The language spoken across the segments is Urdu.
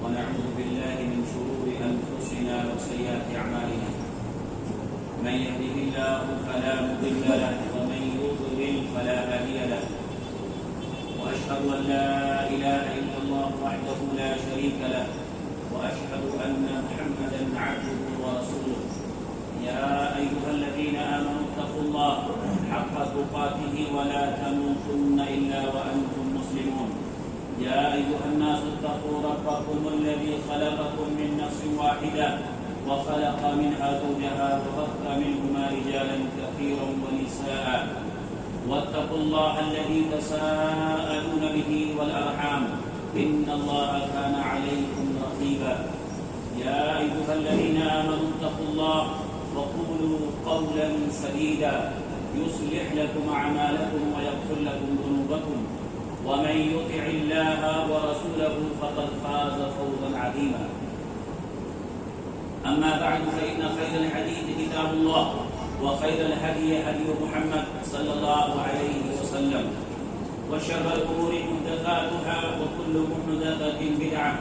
ونعوذ بالله من شرور أنفسنا وسيئات أعمالنا من يهده الله فلا مضل له ومن يضلل فلا هادي له وأشهد أن لا إله إلا الله وحده لا شريك له وأشهد أن محمدا عبده ورسوله يا أيها الذين آمنوا اتقوا الله حق تقاته ولا تموتن إلا وأنتم مسلمون يا أيها الناس اتقوا ربكم الذي خلقكم من نفس واحدة وخلق منها زوجها وبث منهما رجالا كثيرا ونساء واتقوا الله الذي تساءلون به والأرحام إن الله كان عليكم رقيبا يا أيها الذين آمنوا اتقوا الله وقولوا قولا سديدا يصلح لكم أعمالكم ويغفر لكم ذنوبكم ومن يطع الله ورسوله فقد فاز فوزا عظيما أما بعد فإن خير الحديث كتاب الله وخير الهدي هدي محمد صلى الله عليه وسلم وشر الأمور محدثاتها وكل محدثة بدعة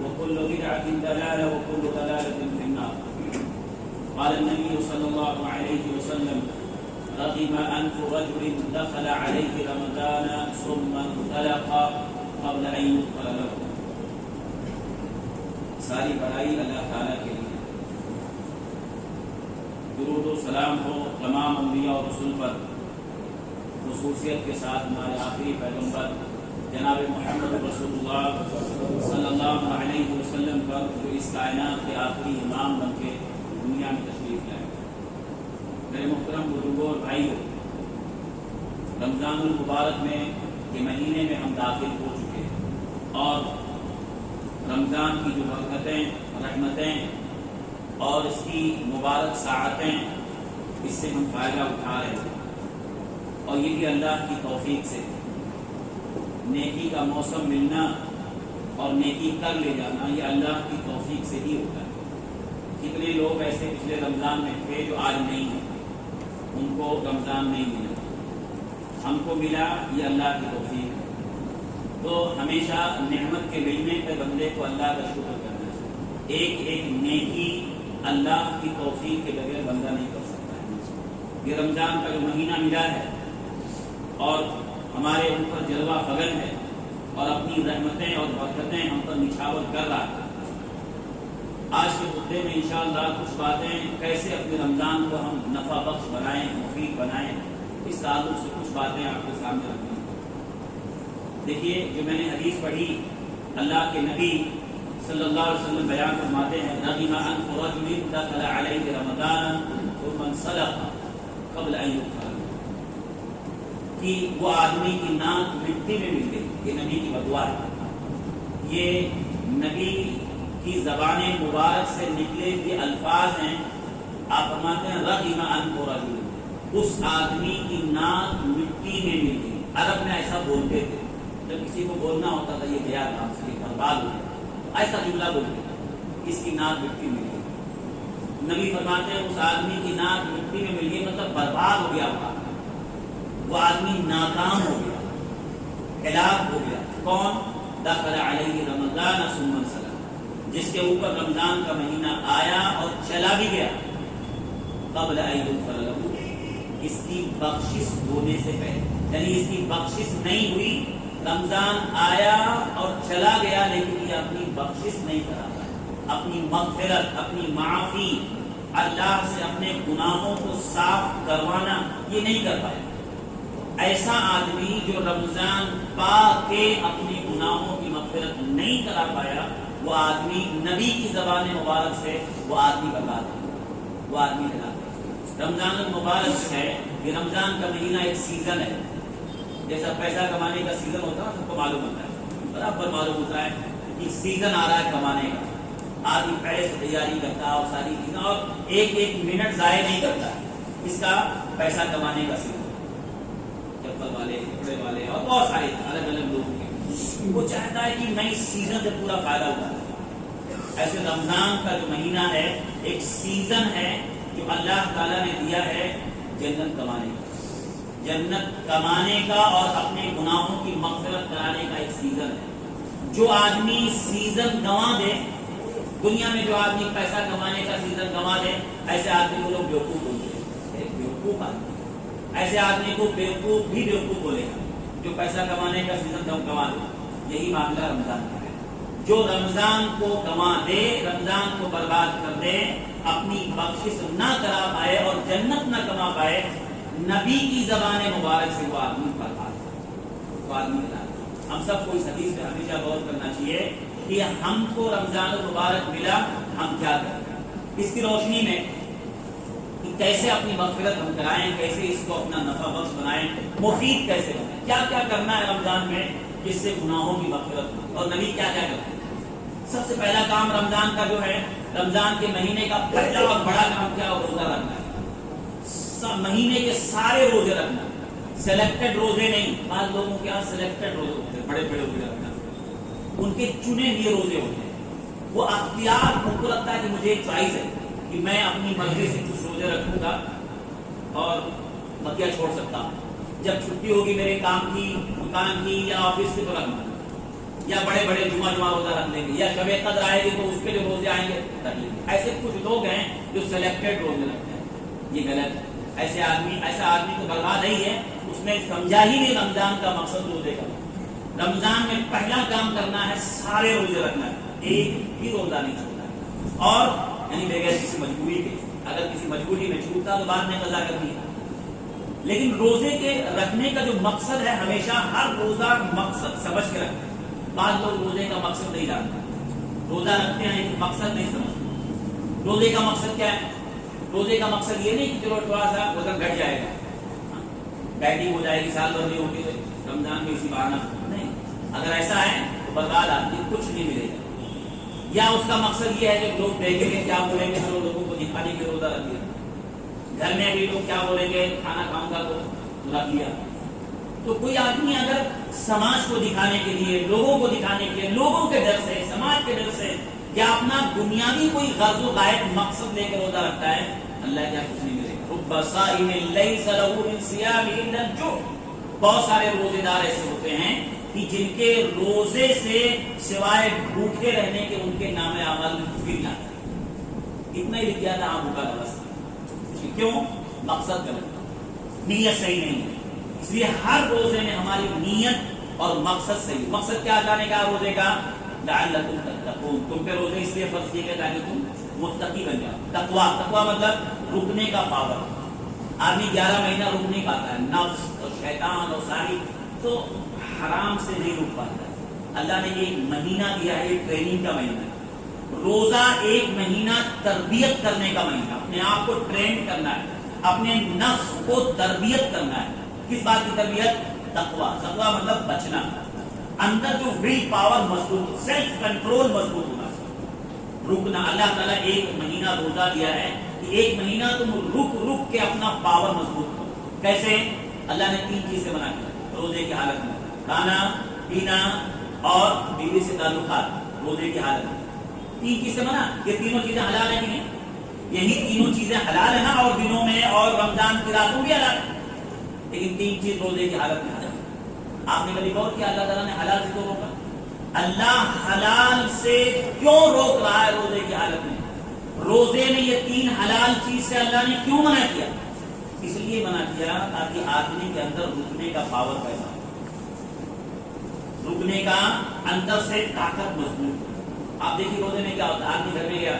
وكل بدعة ضلالة وكل ضلالة في النار قال النبي صلى الله عليه وسلم رغم أنف رجل دخل عليه رمضان ثم انطلق قبل أن يغفر له. ساری بڑائی اللہ تعالیٰ کے لیے، درود و سلام ہو تمام انبیاء اور رسول پر، خصوصیت کے ساتھ ہمارے آخری پیغمبر جناب محمد رسول اللہ صلی اللہ علیہ وسلم پر، جو اس کائنات کے آخری امام بن کے دنیا میں تشریف لائے۔ میرے محترم بزرگوں اور بھائیوں، رمضان المبارک میں کے مہینے میں ہم داخل ہو چکے ہیں، اور رمضان کی جو برکتیں، رحمتیں اور اس کی مبارک ساعتیں، اس سے ہم فائدہ اٹھا رہے ہیں، اور یہ بھی اللہ کی توفیق سے۔ نیکی کا موسم ملنا اور نیکی کر لے جانا یہ اللہ کی توفیق سے ہی ہوتا ہے۔ کتنے لوگ ایسے پچھلے رمضان میں تھے جو آج نہیں ہیں، ان کو رمضان نہیں ملا، ہم کو ملا، یہ اللہ کی توفیق ہے۔ تو ہمیشہ نعمت کے ملنے پہ بندے کو اللہ کا شکر کرنا چاہیے۔ ایک ایک نیکی اللہ کی توفیق کے بغیر بندہ نہیں کر سکتا ہے۔ یہ رمضان کا جو مہینہ ملا ہے اور ہمارے اوپر جلوہ فغن ہے اور اپنی رحمتیں اور برکتیں ہم پر نچھاور کر رہا ہے۔ آج کے خطبے میں انشاءاللہ کچھ باتیں کیسے اپنے رمضان کو ہم نفع بخش بنائیں، مفید بنائیں، اس تعلق سے کچھ باتیں آپ کے سامنے رکھیں۔ دیکھیے، جو میں نے حدیث پڑھی، اللہ کے نبی صلی اللہ علیہ وسلم بیان فرماتے ہیں رغم انف رجل دخل علیہ رمضان ثم انسلخ قبل ان یغفر له، کہ وہ آدمی کی ناک مٹی میں مل گئی۔ یہ نبی کی بدعا ہے، یہ نبی کی زبان مبارک سے نکلے ہوئے الفاظ ہیں۔ آپ فرماتے ہیں رغم انف رجل، اس آدمی کی ناک مٹی میں مل گئی۔ عرب میں ایسا بولتے تھے، جب کسی کو بولنا ہوتا تھا یہ گیا کام سے برباد ہو گیا، ایسا جملہ بولتے تھے، اس کی ناک مٹی میں مل گئی۔ نبی فرماتے ہیں اس آدمی کی ناک مٹی میں مل گئی، مطلب برباد ہو گیا، وہ آدمی ناکام ہو گیا، ہلاک ہو گیا۔ کون؟ دخل علیہ رمضان ثم انسلخ، جس کے اوپر رمضان کا مہینہ آیا اور چلا بھی گیا، قبل ان یغفر له، اس کی بخشش ہونے سے پہلے، یعنی اس کی بخشش نہیں ہوئی۔ رمضان آیا اور چلا گیا لیکن یہ اپنی بخشش نہیں کرا پایا، اپنی مغفرت، اپنی معافی، اللہ سے اپنے گناہوں کو صاف کروانا یہ نہیں کر پایا۔ ایسا آدمی جو رمضان پا کے اپنی گناہوں کی مغفرت نہیں کرا پایا، وہ آدمی نبی کی زبان مبارک سے وہ آدمی برباد ہے، وہ آدمی ہلاک ہے۔ رمضان المبارک ہے، یہ رمضان کا مہینہ ایک سیزن ہے، جیسا پیسہ کمانے کا سیزن ہوتا ہے سب کو معلوم ہوتا ہے، برابر معلوم ہوتا ہے کہ سیزن آ رہا ہے کمانے کا۔ آدمی پہلے سے تیاری کرتا اور ساری چیزیں اور ایک ایک منٹ ضائع نہیں کرتا. اس کا پیسہ کمانے کا سلسلہ چپل والے, کپڑے والے اور بہت سارے الگ الگ لوگوں کے, وہ چاہتا ہے کہ میں اس سیزن سے پورا فائدہ اٹھاؤں. ایسے رمضان کا جو مہینہ ہے ایک سیزن ہے جو اللہ تعالیٰ نے دیا ہے جنت کمانے کا, جنت کمانے کا اور اپنے گناہوں کی مغفرت کرانے کا ایک سیزن ہے. جو آدمی سیزن گنوا دے, دنیا میں جو آدمی پیسہ کمانے کا سیزن گنوا دے, ایسے آدمی کو لوگ بیوقوف بولتے ہیں. بیوقوف آدمی, ایسے آدمی کو بیوقوف بھی بیوقوف بولے گا جو پیسہ کمانے کا سیزن گنوا دے. یہی معاملہ رمضان کا ہے. جو رمضان کو گنوا دے, رمضان کو برباد کر دے, اپنی بخشش نہ کرا پائے اور جنت نہ کما پائے, نبی کی زبان مبارک سے وہ آدمی برباد, وہ آدمی برباد. ہم سب کو اس حدیث پہ ہمیشہ غور کرنا چاہیے کہ ہم کو رمضان المبارک ملا, ہم کیا کریں اس کی روشنی میں, کہ کیسے اپنی مغفرت ہم کرائیں, کیسے اس کو اپنا نفع بخش بنائیں, مفید کیسے بنائیں, کیا کیا کرنا ہے رمضان میں جس سے گناہوں کی مغفرت ہو. اور نبی کیا کیا کرتے ہیں؟ سب سے پہلا کام رمضان کا جو ہے, رمضان کے مہینے کا پہلا اور بڑا کام کیا, روزہ رکھنا ہے. مہینے کے سارے روزے رکھنا, سلیکٹڈ روزے نہیں. بعض لوگوں کے یہاں سلیکٹڈ روزے ہوتے ہیں, بڑے بڑے روزے رکھنا, ان کے چنے ہوئے روزے ہوتے ہیں. وہ اختیار ان کو لگتا ہے کہ مجھے ایک چوائس ہے کہ میں اپنی مرضی سے کچھ روزے رکھوں گا اور بقیہ چھوڑ سکتا ہوں. جب چھٹی ہوگی میرے کام کی, دکان کی یا آفس کی تو رکھنا, یا بڑے بڑے جمعہ روزہ رکھ لیں گے, یا شب قدر آئے گی تو اس کے جو روزے آئیں گے رکھ لیں گے. ایسے کچھ لوگ ہیں جو سلیکٹڈ روزے رکھتے ہیں. یہ غلط ہے. ایسا آدمی تو برباد نہیں ہے, اس نے سمجھا ہی نہیں رمضان کا مقصد روزے کا. رمضان میں پہلا کام کرنا ہے سارے روزے رکھنا ہے, ایک بھی روزہ نہیں چھوڑنا. اور یعنی بغیر کسی مجبوری کے, اگر کسی مجبوری میں چھوٹتا تو بعد میں قضا کرنی ہے. لیکن روزے کے رکھنے کا جو مقصد ہے, ہمیشہ ہر روزہ مقصد سمجھ کے رکھنا ہے. بعض لوگ روزے کا مقصد نہیں جانتے, روزہ رکھتے ہیں لیکن مقصد نہیں سمجھتے. روزے کا مقصد کیا ہے؟ روزے کا مقصد یہ نہیں کہ چلو تھوڑا سا وزن گھٹ جائے گا, ڈائٹنگ ہو جائے گی, سال بھر نہیں ہوگی رمضان میں اسی بہانا نہیں. اگر ایسا ہے تو برباد آدمی, کچھ نہیں ملے گا. یا اس کا مقصد یہ ہے کہ لوگ دیکھیں گے, کیا بولیں گے, چلو لوگوں کو دکھانے کے روزہ رکھ دیا. گھر میں بھی لوگ کیا بولیں گے, کھانا کھاؤں گا تو رکھ لیا. تو کوئی آدمی اگر سماج کو دکھانے کے لیے, لوگوں کو دکھانے کے لیے, لوگوں کے ڈر سے, سماج کے ڈر سے, یا اپنا دنیاوی کوئی غرض و غائب مقصد لے کے روزہ رکھتا ہے, اللہ کیا کچھ نہیں ملے گا. رب صائم لیس لہ من صیامہ الا الجوع. بہت سارے روزے دار ایسے ہوتے ہیں کہ جن کے روزے سے سوائے بھوکے رہنے کے ان کے نام اعمال میں کچھ بھی نہیں آتا. اتنا ہی لکھ گیا تھا بھوکا کا بس. کیوں؟ مقصد غلط, نیت صحیح نہیں ہے. اس لیے ہر روزے میں ہماری نیت اور مقصد صحیح. مقصد کیا جانے کا روزے کا, لعلکم تتقون. تم پہ روزے اس لیے فرض کیے گئے تاکہ تم متقی بن جاؤ. تقوا مطلب رکنے کا پاور. آدمی 11 مہینہ رک نہیں پاتا ہے, نفس اور شیطان اور ساری, تو حرام سے نہیں رک پاتا ہے. اللہ نے ایک مہینہ دیا ہے, ایک ٹریننگ کا مہینہ ہے. روزہ ایک مہینہ تربیت کرنے کا مہینہ, اپنے آپ کو ٹرین کرنا ہے, اپنے نفس کو تربیت کرنا ہے. کس بات کی تربیت؟ تقوا. تقوا مطلب بچنا, اندر جو ول پاور مضبوط, سیلف کنٹرول مضبوط ہونا, رکنا. اللہ تعالیٰ ایک مہینہ روزہ دیا ہے کہ ایک مہینہ تم رک کے اپنا پاور مضبوط کرو. کیسے؟ اللہ نے 3 چیزیں منع کی روزے کی حالت میں, کھانا پینا اور بیوی سے تعلقات. روزے کی حالت میں 3 چیزیں منع. یہ تینوں چیزیں حلال ہیں کہ نہیں؟ یہی تینوں چیزیں حلال ہیں نا, اور دنوں میں اور رمضان کی راتوں بھی حلال ہے. لیکن 3 چیز روزے کی حالت میں حلال. آپ نے کبھی غور کیا اللہ تعالیٰ نے حلال سے کیوں روکا؟ اللہ حلال سے کیوں روک رہا ہے روزے کی حالت میں؟ روزے میں یہ 3 حلال چیز سے اللہ نے کیوں منع کیا؟ اس لیے منع کیا تاکہ آدمی کے اندر رکنے کا پاور پیدا ہو, رکنے کا اندر سے طاقت مضبوط ہو. آپ دیکھیے روزے میں کیا ہوتا ہے, آدمی گھر میں گیا,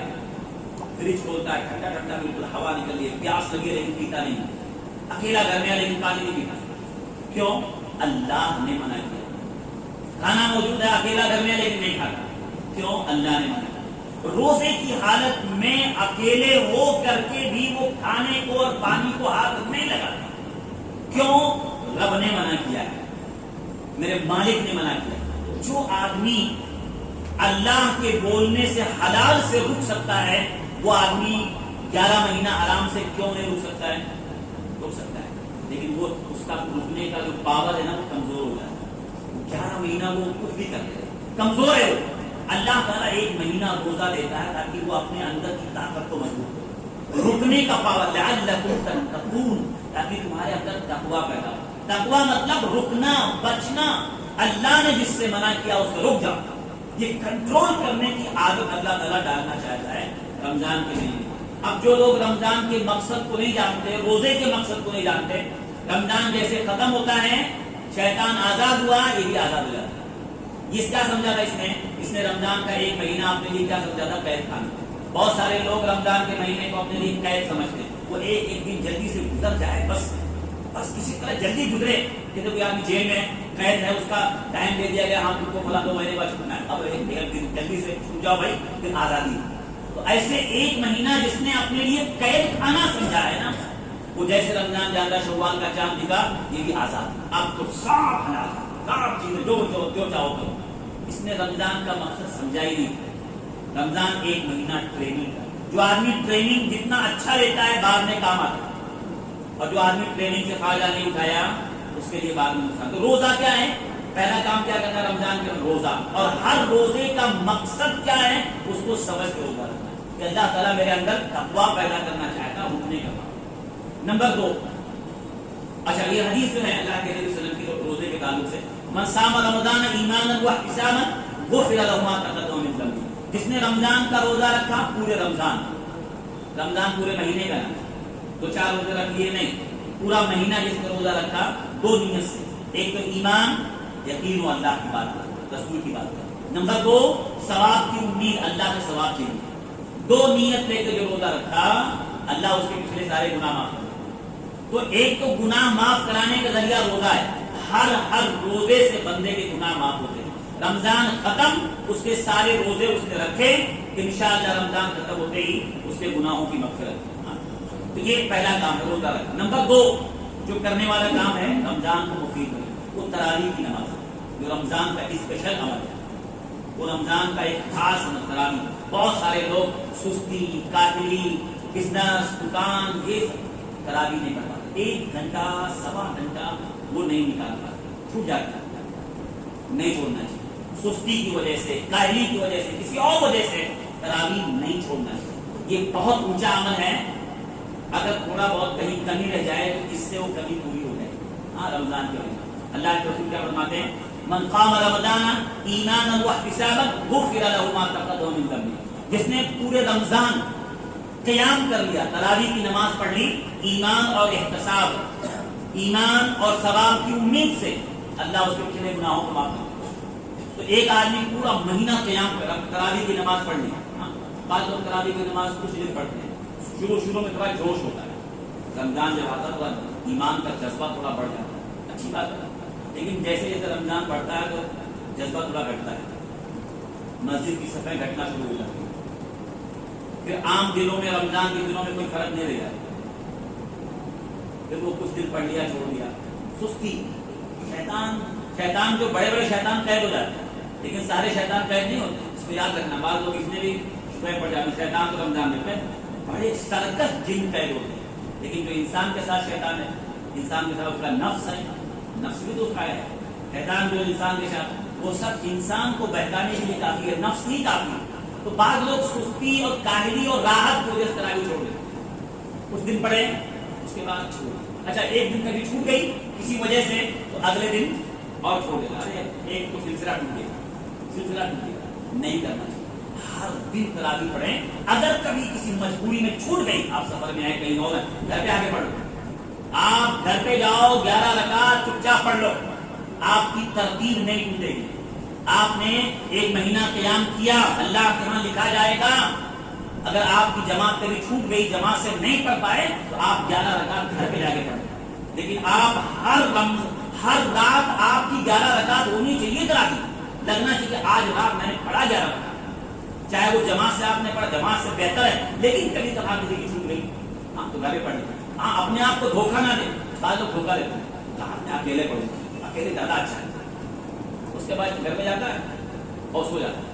فریج کھولتا ہے, ٹھنڈا ٹھنڈا بالکل ہوا نکل رہی ہے, پیاس لگی ہے لیکن پیتا نہیں, اکیلا گھر میں لیکن پانی نہیں پیتا. کیوں؟ اللہ نے منع کیا. کھانا موجود ہے, اکیلا گھر میں لیکن نہیں کھاتا. کیوں؟ اللہ نے منع کیا. روزے کی حالت میں اکیلے ہو کر کے بھی وہ کھانے کو اور پانی کو ہاتھ نہیں لگاتا. کیوں؟ رب نے منع کیا ہے, میرے مالک نے منع کیا. جو آدمی اللہ کے بولنے سے حلال سے رک سکتا ہے، وہ آدمی 11 مہینہ آرام سے کیوں نہیں رک سکتا ہے؟ رک سکتا ہے، لیکن وہ اس کا رکنے کا جو پاور ہے نا وہ کمزور ہو جاتا ہے۔ 11 مہینہ وہ کچھ بھی کرتے ہیں، کمزور ہے وہ۔ اللہ تعالیٰ 1 مہینہ روزہ دیتا ہے تاکہ وہ اپنے اندر کی طاقت کو مضبوط کرے، رکنے کا پاور، لعلکم تتقون، تاکہ تمہارے اندر تقویٰ پیدا ہو۔ تقویٰ مطلب رکنا، بچنا، اللہ نے جس سے منع کیا اس سے رک جاؤ۔ یہ کنٹرول کرنے کی عادت اللہ تعالیٰ ڈالنا چاہتا ہے رمضان کے مہینے۔ اب جو لوگ رمضان کے مقصد کو نہیں جانتے، روزے کے مقصد کو نہیں جانتے، رمضان جیسے ختم ہوتا ہے شیطان آزاد ہوا، یہ بھی آزاد ہو جاتا ہے۔ یہ کیا سمجھا تھا اس نے رمضان کا 1 مہینہ اپنے لیے کیا سمجھا تھا؟ قید خانہ۔ بہت سارے لوگ رمضان کے مہینے کو اپنے لیے قید سمجھتے ہیں، وہ ایک دن جلدی سے گزر جائے، بس کسی طرح جلدی گزرے کہ کوئی آدمی جیل میں قید ہے، اس کا ٹائم دے دیا گیا، ہاں تم کو فلاں 2 مہینے بعد چھوٹنا ہے، اب جلدی سے چھوٹ جاؤ بھائی، پھر آزادی۔ تو ایسے 1 مہینہ جس نے اپنے لیے قید خانہ سمجھا ہے نا، وہ جیسے رمضان جاتا شوال کا چاند دکھا، یہ بھی آزاد، اب تو صاف حلال، صاف چیزیں جو چاہو کرو۔ اس نے رمضان کا مقصد سمجھا ہی نہیں۔ رمضان 1 مہینہ ٹریننگ کا، جو آدمی ٹریننگ جتنا اچھا لیتا ہے بعد میں کام آتا ہے، اور جو آدمی ٹریننگ سے فائدہ نہیں اٹھایا اس کے لیے بعد میں نقصان۔ تو روزہ کیا ہے؟ پہلا کام کیا کرنا ہے رمضان کے روزہ، اور ہر روزے کا مقصد کیا ہے اس کو سمجھ کے روزہ رکھنا ہے کہ اللہ تعالیٰ میرے اندر تقویٰ پیدا کرنا چاہتا ہے، رکنے کا کام۔ نمبر 2، اچھا یہ حدیث جو ہے اللہ کے نبی صلی اللہ علیہ وسلم کی روزے کے تعلق سے، من صام رمضان ایمانا واحتسابا غفر له ما تقدم من ذنبه، جس نے رمضان کا روزہ رکھا پورے رمضان پورے مہینے کا، تو 4 روزے رکھ لیے نہیں، پورا مہینہ جس نے روزہ رکھا 2 نیت سے، ایک تو ایمان، یقین و اللہ کی بات، رسول کی بات، نمبر 2 ثواب کی امید، اللہ کے ثواب چاہیے۔ 2 نیت لے کے جو روزہ رکھا اللہ اس کے پچھلے سارے گناہ معاف کرے۔ تو ایک تو گناہ معاف کرانے کا ذریعہ روزہ ہے، ہر روزے سے بندے کے گناہ معاف ہوتے ہیں۔ رمضان ختم، اس کے سارے روزے اس نے رکھے، انشاءاللہ رمضان ختم ہوتے ہی اس کے گناہوں کی مغفرت۔ تو یہ پہلا کام ہے روزہ رکھنا۔ نمبر 2 جو کرنے والا کام ہے رمضان کو مفید ہے، وہ تراویح کی نماز ہے، جو رمضان کا اسپیشل عمل ہے، وہ رمضان کا ایک خاص تراویح۔ بہت سارے لوگ سستی، کاہلی، بزنس، دکان، یہ تراویح نہیں کر پاتے، 1 گھنٹہ 1.25 گھنٹہ وہ نہیں نکال پاتے، چھوٹ جاتا ہے۔ نہیں چھوڑنا چاہیے، سستی کی وجہ سے، کاہلی کی وجہ سے، کسی اور وجہ سے تراویح نہیں چھوڑنا چاہیے۔ یہ بہت اونچا عمل ہے، اگر تھوڑا بہت کہیں کمی رہ جائے تو اس سے وہ کمی پوری ہو جائے۔ ہاں رمضان کے مہینے اللہ کے رسول کیا فرماتے ہیں؟ من قام رمضان ایمانا واحتسابا غفر له ما تقدم من ذنبه، جس نے پورے رمضان قیام کر لیا، تراویح کی نماز پڑھ لی، ایمان اور احتساب، ایمان اور ثواب کی امید سے، اللہ اس کے پچھلے گناہوں کو معاف کرے۔ تو ایک آدمی پورا مہینہ قیام کر تراویح کی نماز پڑھ لی، بعض لوگ تراویح کی نماز کچھ دن پڑھتے ہیں، شروع میں تھوڑا جوش ہوتا ہے، رمضان جب آتا ہے ایمان کا جذبہ تھوڑا بڑھ جاتا ہے، اچھی بات ہے، لیکن جیسے جیسے رمضان بڑھتا ہے تو جذبہ تھوڑا گھٹتا ہے، مسجد کی صفحیں گھٹنا شروع ہو جاتی ہے، پھر عام دنوں میں رمضان کے دنوں میں کوئی فرق نہیں رہ جاتا، پھر وہ کچھ دن پڑھ لیا چھوڑ دیا، سستی، شیطان جو بڑے شیطان قید ہو جاتے ہیں، لیکن سارے شیطان قید نہیں ہوتے، اس کو یاد رکھنا۔ بعض لوگ اس میں بھی شبہ پڑ جاتے ہیں، شیطان تو رمضان میں بڑے سرکش جن قید ہوتے ہیں، لیکن جو انسان کے ساتھ شیطان ہے، انسان کے ساتھ اس کا نفس ہے، نفس بھی تو اس کا ہے، شیطان جو انسان کے ساتھ، وہ سب انسان کو بہکانے کے لیے کافی ہے، نفس نہیں کافی ہے۔ تو بعض لوگ سستی اور کاہلی اور راحت کی وجہ سے تراویح چھوڑ دیتے، کچھ دن پڑھے اس کے بعد چھوڑ، اچھا 1 دن کبھی چھوٹ گئی کسی وجہ سے تو اگلے دن اور چھوڑ دینا، ارے ایک تو سلسلہ ٹوٹ گیا، نہیں کرنا چاہیے، ہر دن تراویح پڑھیں۔ اگر کبھی کسی مجبوری میں چھوٹ گئی، آپ سفر میں آئے کہیں اور گھر پہ آگے پڑھ لو، آپ گھر پہ جاؤ 11 رکعت چپ چاپ پڑھ لو، آپ کی ترتیب نہیں ٹوٹے گی۔ آپ نے 1 مہینہ قیام کیا، اللہ کے ہاں لکھا جائے گا۔ اگر آپ کی جماعت کبھی چھوٹ گئی، جماعت سے نہیں پڑھ پائے تو آپ 11 رکعت گھر پہ جا کے پڑھیں، لیکن آپ ہر رات آپ کی 11 رکعت ہونی چاہیے، تراویح لگنا چاہیے آج رات میں نے پڑھا 11 رکعت، چاہے وہ جماعت سے آپ نے پڑھا، جماعت سے بہتر ہے، لیکن کبھی کبھار کسی کی چھوٹ گئی، ہاں تو گھر پہ پڑھ لیں۔ ہاں اپنے آپ کو دھوکہ نہ دیں، بعض لوگ دھوکہ دیتے ہیں، آپ نے اکیلے پڑھو، اکیلے زیادہ اچھا ہے، اس کے بعد گھر میں جاتا ہے اور سو جاتا ہے،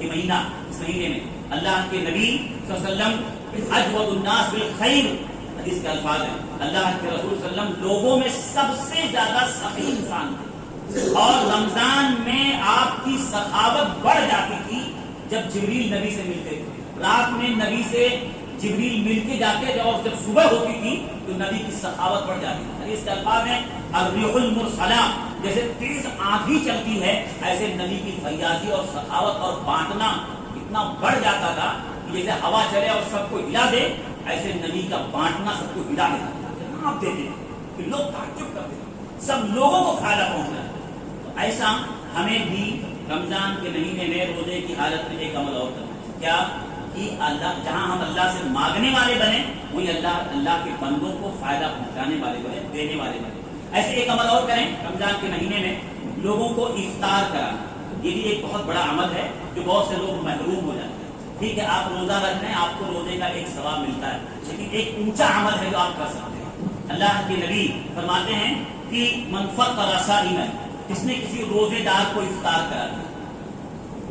یہ مہینہ، اس مہینے میں اللہ کے نبی صلی اللہ علیہ وسلم اجود الناس بالخیر، حدیث کے الفاظ ہیں، اللہ کے رسول صلی اللہ علیہ وسلم لوگوں میں سب سے زیادہ سخی انسان تھے، اور رمضان میں آپ کی سخاوت بڑھ جاتی تھی جب جبریل نبی سے ملتے تھے۔ رات میں نبی سے جبریل مل کے جاتے اور جب صبح ہوتی تھی تو نبی کی سخاوت بڑھ جاتی تھی۔ حدیث کے الفاظ ہیں الریح المرسلہ، جیسے تیز آندھی چلتی ہے ایسے نبی کی فیاضی اور سخاوت اور بانٹنا اتنا بڑھ جاتا تھا کہ جیسے ہوا چلے اور سب کو ہلا دے، ایسے نبی کا بانٹنا سب کو ہلا دیتا تھا، آپ دیتے کہ لوگ تعجب کرتے تھے، سب لوگوں کو فائدہ پہنچنا ہے۔ تو ایسا ہمیں بھی رمضان کے مہینے میں روزے کی حالت میں ایک عمل اور کرنا ہے، کیا کہ اللہ جہاں ہم اللہ سے مانگنے والے بنے وہی اللہ کے بندوں کو فائدہ پہنچانے والے بنے، دینے والے بنے۔ ایسے ایک عمل اور کریں رمضان کے مہینے میں، لوگوں کو افطار کرانا، یہ بھی ایک بہت بڑا عمل ہے جو بہت سے لوگ محروم ہو جاتے ہیں۔ ٹھیک ہے، آپ روزہ رکھ رہے ہیں، آپ کو روزے کا ایک ثواب ملتا ہے، لیکن ایک اونچا عمل ہے جو آپ کر سکتے ہیں۔ اللہ کے نبی فرماتے ہیں کہ من فطر صائما، جس نے کسی روزے دار کو افطار کرا دیا،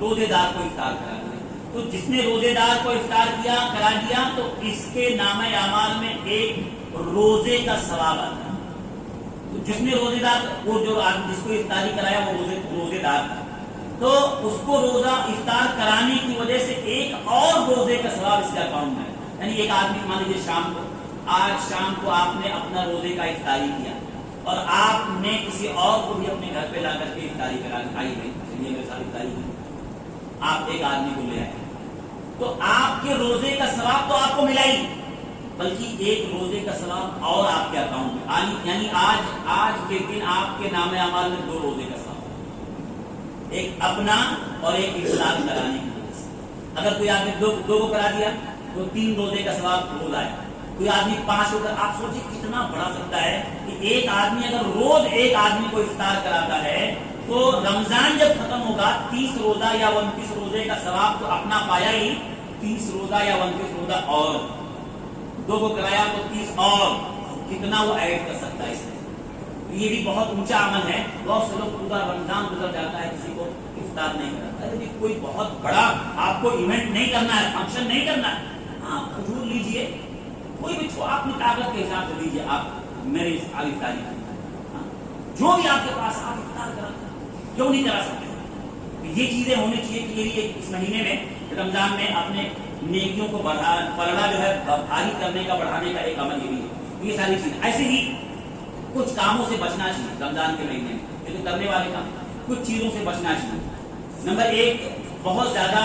روزے دار کو افطار کرا دیا، تو جس نے روزے دار کو افطار کرا دیا تو اس کے نامہ اعمال میں ایک روزے کا ثواب آتا ہے۔ تو جس نے روزے دار، وہ جو آدمی جس کو افطاری کرایا وہ روزے دار تھا، تو اس کو روزہ افطار کرانے کی وجہ سے ایک اور روزے کا ثواب اس کے اکاؤنٹ میں ہے۔ یعنی ایک آدمی مان لیجیے آج شام کو آپ نے اپنا روزے کا افطاری کیا اور آپ نے کسی اور کو بھی اپنے گھر پہ لا کر کے افطاری کرا آئی گئی، چلیے میرے ساتھ افطاری کی، آپ ایک آدمی کو لے آئے تو آپ کے روزے کا ثواب تو آپ کو ملا ہی، بلکہ ایک روزے کا ثواب اور آپ کے اکاؤنٹ میں، یعنی آج کے دن آپ کے نام اعمال میں 2 روزے کا ثواب، ایک اپنا اور ایک افطار کرانے کی وجہ سے۔ اگر کوئی آدمی دو کو کرا دیا تو 3 روزے کا ثواب روز آئے، کوئی آدمی 5 روزہ، آپ سوچیں کتنا بڑا سکتا ہے کہ ایک آدمی اگر روز ایک آدمی کو افطار کراتا ہے تو رمضان جب ختم ہوگا 30 روزہ یا 29 روزے کا ثواب تو اپنا پایا ہی، 30 روزہ یا 29 روزہ اور 2 کو کرایا تو 30 اور کتنا وہ ایڈ کر سکتا ہے اس میں۔ یہ بھی بہت اونچا عمل ہے۔ بہت سے لوگ پورا رمضان گزر جاتا ہے کسی کو افطار نہیں کراتا ہے، لیکن کوئی بہت بڑا آپ کو ایونٹ نہیں کرنا ہے، فنکشن نہیں کرنا ہے، آپ کھجور لیجئے، کوئی بھی آپ اپنی طاقت کے حساب سے لیجئے، آپ میرے افطاری جو بھی آپ کے پاس آپ افطار کرا، کیوں نہیں کرا سکتے؟ یہ چیزیں ہونی چاہیے کہ یہ اس مہینے میں رمضان میں اپنے نیکیوں کو پلڑا جو ہے بھاری کرنے کا، بڑھانے کا ایک عمل یہ بھی ہے۔ یہ ساری چیزیں ایسے ہی کچھ کاموں سے بچنا چاہیے رمضان کے مہینے میں، لیکن کرنے والے کام کچھ چیزوں سے بچنا چاہیے۔ نمبر 1، بہت زیادہ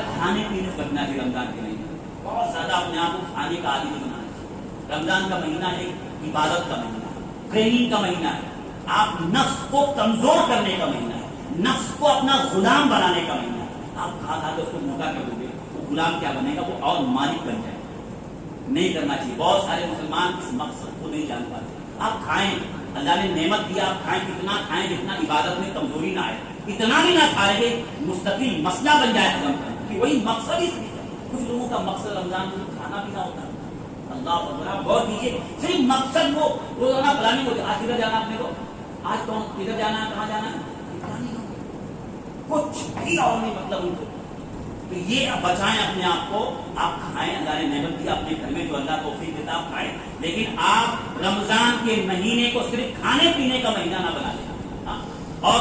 کھانے پینے سے بچنا چاہیے رمضان کے مہینے میں، بہت زیادہ اپنے آپ کو کھانے کا عادی نہیں بنانا چاہیے۔ رمضان کا مہینہ ایک عبادت کا مہینہ ہے، ٹریننگ کا مہینہ ہے، آپ نفس کو کمزور کرنے کا مہینہ ہے، نفس کو اپنا غلام بنانے کا مہینہ ہے۔ آپ کھا کے اس کو موٹا کر دو گے، وہ غلام کیا بنے گا، وہ اور مالک بن جائے گا۔ نہیں کرنا چاہیے۔ بہت سارے مسلمان اس مقصد کو نہیں جان پاتے۔ آپ کھائیں، اللہ نے نعمت دیا، آپ کھائیں، کتنا کھائیں جتنا عبادت میں کمزوری نہ آئے، اتنا بھی نہ کھائے کہ مستقل مسئلہ بن جائے ختم کرنا، کہ وہی مقصد ہی کچھ لوگوں کا مقصد رمضان میں کھانا پینا ہوتا ہے۔ اللہ اکبر، غور کیجیے، صرف مقصد کو روزانہ پلاننگ ہوتی ہے، آج کدھر جانا اپنے کو، آج کون کدھر جانا ہے، کہاں جانا ہے، کچھ بھی اور نہیں مطلب ان کو۔ تو یہ بچائیں اپنے آپ کو، آپ کھائیں، اللہ نے نعمت دیا اپنے گھر میں جو اللہ توفیق دیتا آپ کھائیں، لیکن آپ رمضان کے مہینے کو صرف کھانے پینے کا مہینہ نہ بنا لیں۔ اور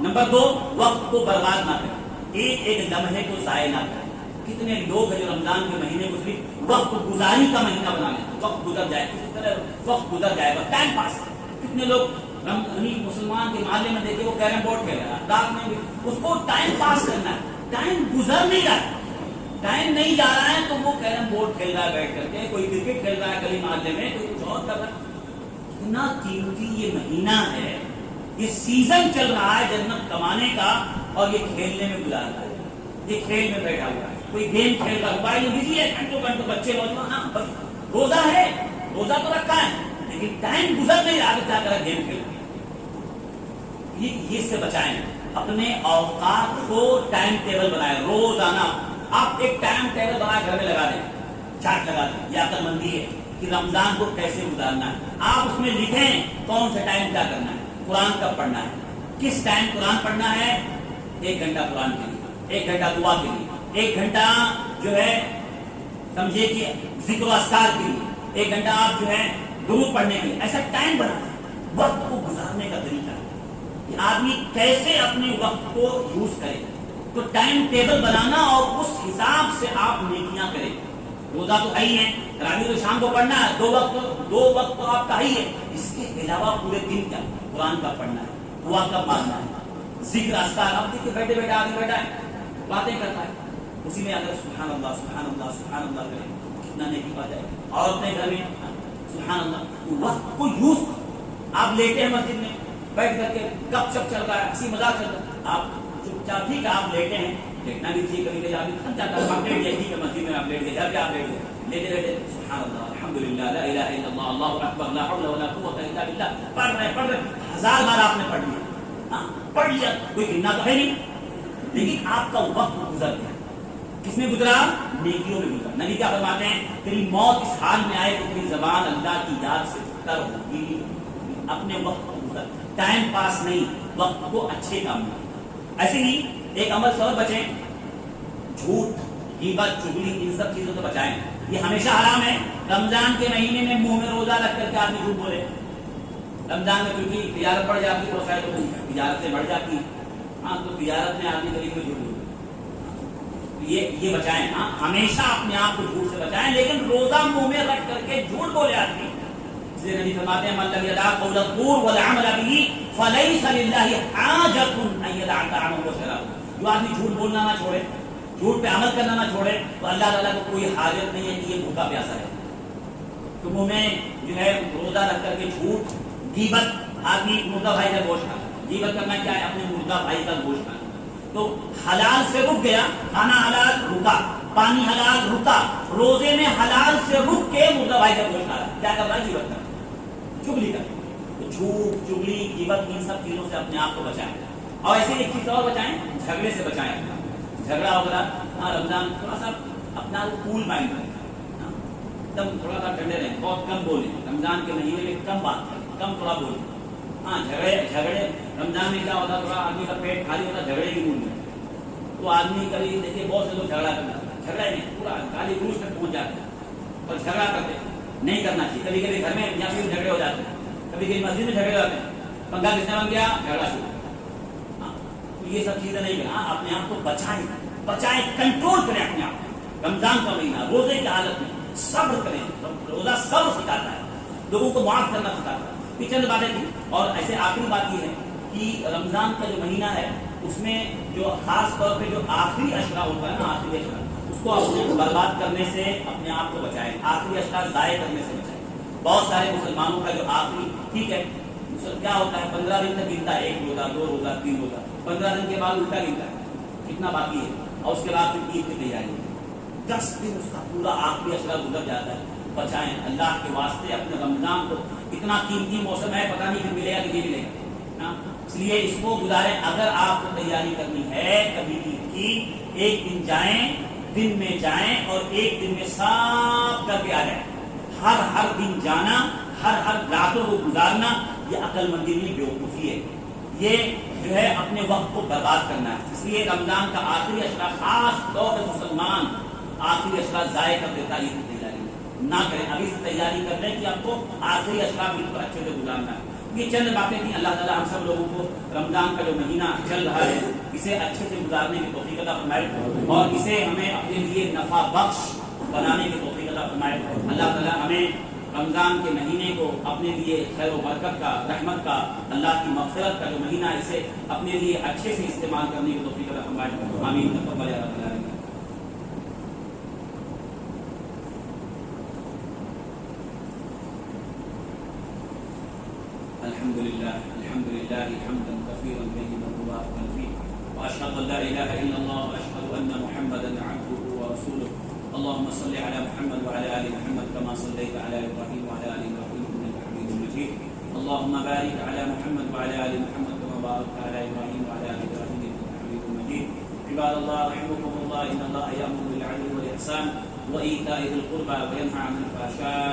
نمبر 2، وقت کو برباد نہ کریں، ایک لمحے کو ضائع نہ کریں۔ کتنے لوگ ہیں جو رمضان کے مہینے کو صرف وقت گزاری کا مہینہ بنا لیتے، وقت گزر جائے، کسی طرح وقت گزر جائے گا، ٹائم پاس۔ کتنے لوگ مسلمان کے محلے میں دیکھے وہ کیرم بورڈ کھیل رہا ہے، رات میں بھی اس کو ٹائم پاس کرنا ہے، ٹائم گزر نہیں رہا ہے، ٹائم نہیں جا رہا ہے تو وہ کیرم بورڈ کھیل رہا ہے بیٹھ کر کے، کوئی کرکٹ کھیل رہا ہے گلی محلے میں، کوئی کچھ اور کر رہا ہے۔ اتنا قیمتی یہ مہینہ ہے، یہ سیزن چل رہا ہے جنت کمانے کا، اور یہ کھیلنے میں گزار رہا ہے، یہ کھیل میں بیٹھا ہوا ہے، کوئی گیم کھیل رہا ہے، موبائل میں بزی ہے، گھنٹوں بچے نوجوان، روزہ ہے، روزہ تو رکھا ہے لیکن ٹائم گزر نہیں رہا، کیا کرا گیم کھیل۔ یہ سے بچائیں، اپنے اوقات کو ٹائم ٹیبل بنائیں، روزانہ آپ ایک ٹائم ٹیبل بنا گھر میں لگا دیں، چارٹ لگا دیں، یہ عقل مندی ہے کہ رمضان کو کیسے گزارنا ہے۔ آپ اس میں لکھیں کون سا ٹائم کیا کرنا ہے، قرآن کب پڑھنا ہے، کس ٹائم قرآن پڑھنا ہے، 1 گھنٹہ قرآن کے لیے، 1 گھنٹہ دعا کے لیے، 1 گھنٹہ جو ہے سمجھے کہ ذکر و اذکار کے لیے، 1 گھنٹہ آپ جو ہے درود پڑھنے کے لیے، ایسا ٹائم بنانا ہے، وقت کو گزارنے کا طریقہ کہ آدمی کیسے اپنے وقت کو یوز کرے. تو ٹائم ٹیبل بنانا اور اس حساب سے آپ نیکیاں کریں. روزہ تو ہے ہی ہے، تراویح تو شام کو پڑھنا ہے، 2 وقت تو آپ کا ہی ہے. اس کے علاوہ پورے دن کیا قرآن کا پڑھنا ہے، دعا کا ماننا ہے، ذکر اذکار. اب دیکھیے بیٹھے بیٹھے آدمی بیٹھا ہے باتیں کرتا ہے، اسی میں اگر سبحان اللہ سبحان اللہ سبحان اللہ کرے کتنا نیکی پا جائے. اور اپنے گھر میں سبحان اللہ، وقت کو یوز. آپ لیٹے ہیں مسجد میں بیٹھ کر کے گپ شپ چل رہا ہے، ہنسی مذاق چل رہا ہے، آپ چپ چاپ ٹھیک ہے آپ لیٹے ہیں، لیٹنا بھی چاہیے، کبھی کبھی آدمی تھک جاتا ہے، آپ لیٹ جائے ٹھیک ہے مسجد میں آپ لیٹ گئے، گھر پہ آپ لیٹ گئے، لیٹے بیٹھے سبحان اللہ الحمدللہ لا الہ الا اللہ اللہ اکبر لا حول ولا قوت الا باللہ پڑھ رہے 1000 بار آپ نے پڑھ لیا. پڑھ لیا کوئی گننا تو ہے نہیں، لیکن آپ کا وقت گزر گیا. کس میں گزرا؟ نیکیوں میں گزرا. نبی کیا فرماتے ہیں؟ تیری موت اس حال میں آئے کہ تیری زبان اللہ کی یاد سے تر ہوگی. اپنے وقت کو گزر، ٹائم پاس نہیں، وقت کو اچھے کام میں. ایسے ہی ایک عمل سے اور بچیں، جھوٹ غیبت چغلی ان سب چیزوں سے بچائیں. یہ ہمیشہ حرام ہے. رمضان کے مہینے میں منہ میں روزہ رکھ کر کے آدمی جھوٹ بولے. رمضان میں کیونکہ تجارت بڑھ جاتی ہے، تو تجارتیں بڑھ جاتی ہیں. ہاں تو تجارت میں آدمی کبھی جھوٹ بولے، یہ بچائیں. ہاں ہمیشہ اپنے آپ کو جھوٹ سے بچائیں، لیکن روزہ منہ میں رکھ کر کے جھوٹ بولے آدمی. اس لیے نبی فرماتے ہیں من لم يدع قول الزور والعمل به فليس لله حاجة ان يدع طعامه وشرابه. جو آدمی جھوٹ بولنا نہ چھوڑے، جھوٹ پہ عمل کرنا نہ چھوڑے، تو اللہ تعالیٰ کو کوئی حاجت نہیں ہے کہ یہ بھوکا پیاسا ہے. تو منہ میں جو ہے روزہ رکھ کر کے جھوٹ. غیبت، آدمی مردہ بھائی کا گوشت کھانا. غیبت کرنا کیا ہے؟ اپنے مردہ بھائی کا گوشت کھانا. تو حلال سے رک گیا، کھانا حلال رکا، پانی حلال رکا، روزے میں حلال سے رک کے مردہ بھائی کا گوشت کھا رہا ہے. کیا کر رہا ہے؟ غیبت کر رہا ہے، چغلی کر رہا ہے. تو جھوٹ چغلی غیبت ان سب چیزوں سے اپنے آپ کو بچائیں. اور ایسے ایک چیز اور بچائیں، جھگڑے سے بچائیں. جھگڑا وغیرہ رمضان تھوڑا سا اپنا کول مائنڈ رہے، ایک دم تھوڑا سا ٹھنڈے رہیں، بہت کم بولیں. رمضان کے مہینے میں کم بات کریں، کم تھوڑا بولیں. ہاں جھگڑے رمضان میں کیا ہوتا ہے؟ تھوڑا آدمی کا پیٹ خالی ہوتا ہے جھگڑے کی موڈ میں. تو آدمی کبھی دیکھیے بہت سے لوگ جھگڑا کرنا، جھگڑا نہیں پورا گالی گلوچ تک پہنچ جاتے ہیں اور جھگڑا کرتے ہیں. نہیں کرنا چاہیے. کبھی کبھی گھر میں یا پھر جھگڑے ہو جاتے ہیں، کبھی کبھی مسجد میں جھگڑے ہوتے ہیں. پنکھا کس نے بن گیا؟ جھگڑا شروع. تو یہ سب چیزیں نہیں کرنا. اپنے آپ کو بچائیں، کنٹرول کریں اپنے آپ کو. رمضان کا مہینہ، روزے کی حالت میں صبر کریں. روزہ صبر سکھاتا ہے، لوگوں کو معاف کرنا سکھاتا ہے. چند باتیں تھی. اور ایسے آخری بات یہ ہے کہ رمضان کا جو مہینہ ہے اس میں جو خاص طور پہ جو آخری اشرا ہوتا ہے نا، آخری اشرا، اس کو اپنے برباد کرنے سے اپنے آپ کو بچائیں. آخری اشرا ضائع کرنے سے بچائیں. بہت سارے مسلمانوں کا جو آخری ٹھیک ہے کیا ہوتا ہے، 15 دن تک گنتا ہے، 1 روزہ 2 روزہ 3 روزہ، 15 دن کے بعد الٹا گنتا ہے کتنا باقی ہے، اور اس کے بعد پھر عید کی تیاری. 10 دن اس کا پورا آخری اشرا گزر جاتا ہے. بچائیں اللہ کے واسطے اپنے رمضان کو. اتنا قیمتی موسم ہے، پتہ نہیں پھر ملے گا کہ نہیں ملے گا. اس لیے اس کو گزاریں. اگر آپ کو تیاری کرنی ہے کبھی عید کی، 1 دن جائیں، دن میں جائیں اور 1 دن میں صاف کر کے آ جائیں. ہر دن جانا، ہر راتوں کو گزارنا، یہ عقل مندی نہیں، بیوقوفی ہے. یہ جو ہے اپنے وقت کو برباد کرنا ہے. اس لیے رمضان کا آخری اشرا خاص طور سے مسلمان آخری اشرا ضائع کر دیتا ہے. یہ تیاری نہ کریں. ابھی سے تیاری کر لیں کہ آپ کو آخری اشرا بالکل اچھے سے گزارنا ہے. یہ چند باتیں تھیں. اللہ تعالیٰ ہم سب لوگوں کو رمضان کا جو مہینہ چل رہا ہے اسے اچھے سے گزارنے کی توفیق عطا فرمائے اور اسے ہمیں اپنے لیے نفع بخش بنانے کی توفیق عطا فرمائے. اللہ تعالیٰ ہمیں رمضان کے مہینے کو اپنے لیے خیر و برکت کا، رحمت کا، اللہ کی مغفرت کا جو مہینہ ہے اسے اپنے لیے اچھے سے استعمال کرنے کی توفیق عطا فرمائے. آمین. تقبل یا رب العالمین. الحمد لله حمدا كثيرا طيبا مباركا فيه واشهد ان لا اله الا الله واشهد ان محمدا عبده ورسوله. اللهم صل على محمد وعلى ال محمد كما صليت على ابراهيم وعلى ال ابراهيم انك حميد مجيد. اللهم بارك على محمد وعلى ال محمد كما باركت على ابراهيم وعلى ال ابراهيم انك حميد مجيد. عباد الله رحمكم الله، ان الله يامر بالعدل والاحسان وايتاء ذي القربى وينهى عن الفحشاء